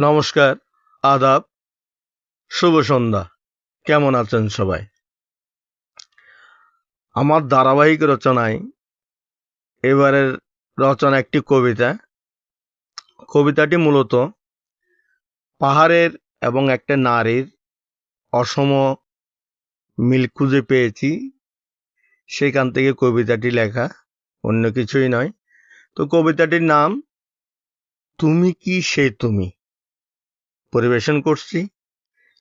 নমস্কার, আদাব, শুভ সন্ধ্যা। কেমন আছেন সবাই? আমার ধারাবাহিক রচনায় এবারের রচনা একটি কবিতা। কবিতাটি মূলত পাহাড়ের এবং একটা নারীর অসম মিল খুঁজে পেয়েছি, সেখান থেকে কবিতাটি লেখা, অন্য কিছুই নয়। তো কবিতাটির নাম তুমি কি সে তুমি। পরিবেশন করছি,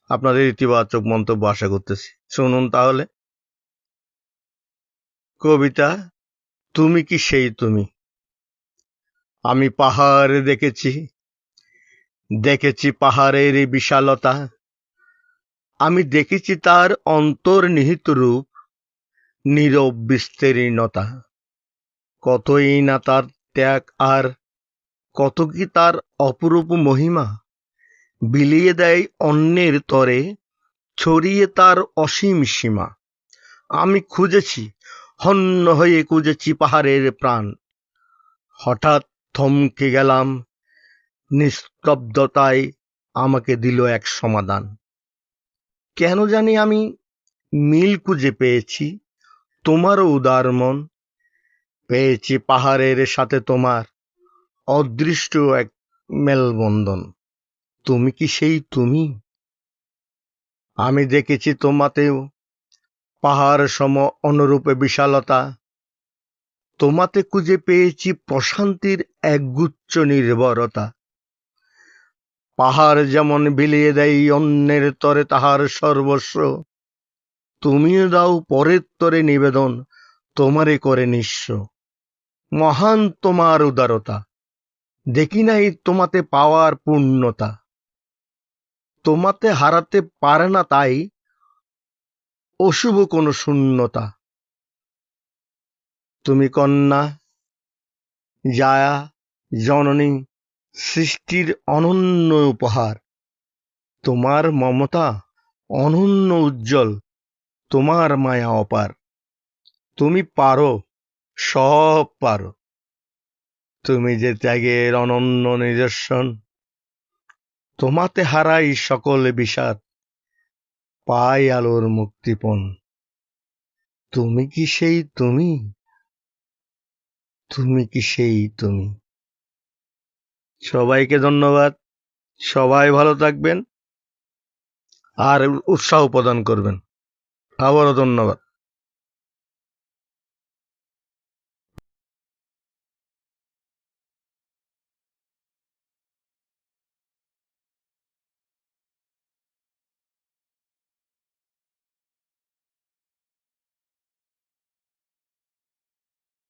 আপনাদের ইতিবাচক মন্তব্য আশা করতেছি। শুনুন তাহলে। কবিতা তুমি কি সেই তুমি। আমি পাহাড় দেখেছি, দেখেছি পাহাড়ের বিশালতা। আমি দেখেছি তার অন্তর্নিহিত রূপ, নীরব বিস্তীর্ণতা। কতই না তার ত্যাগ, আর কত কি তার অপরূপ মহিমা। বিলিয়ে দেয় অন্যের তরে, ছড়িয়ে তার অসীম সীমা। আমি খুঁজেছি, হন্য হয়ে খুঁজেছি পাহাড়ের প্রাণ। হঠাৎ থমকে গেলাম, নিস্তব্ধতায় আমাকে দিল এক সমাধান। কেন জানি আমি মিল খুঁজে পেয়েছি তোমারও উদার মন। পেয়েছি পাহাড়ের সাথে তোমার অদৃষ্ট এক মেলবন্ধন। তুমি কি সেই তুমি। আমি দেখেছি তোমাতেও পাহাড় সম অনুরূপে বিশালতা। তোমাতে খুঁজে পেয়েছি প্রশান্তির একগুচ্ছ নির্ভরতা। পাহাড় যেমন বিলিয়ে দেয় অন্যের তরে তাহার সর্বস্ব, তুমিও দাও পরের তরে নিবেদন, তোমারে করে নিঃস্ব। মহান তোমার উদারতা, দেখি নাই তোমাতে পাওয়ার পূর্ণতা। তোমাতে হারাতে পারে না তাই অশুভ কোনো শূন্যতা। তুমি কন্যা, জায়া, জননী, সৃষ্টির অনন্য উপহার। তোমার মমতা অনন্য উজ্জ্বল, তোমার মায়া অপার। তুমি পারো, সব পারো। তুমি যে ত্যাগের অনন্য নিদর্শন। তোমাতে হারাই সকল বিষাদ, পাই আলোর মুক্তিপণ। তুমি কি সেই তুমি। তুমি কি সেই তুমি। সবাইকে ধন্যবাদ। সবাই ভালো থাকবেন আর উৎসাহ প্রদান করবেন। আবারও ধন্যবাদ।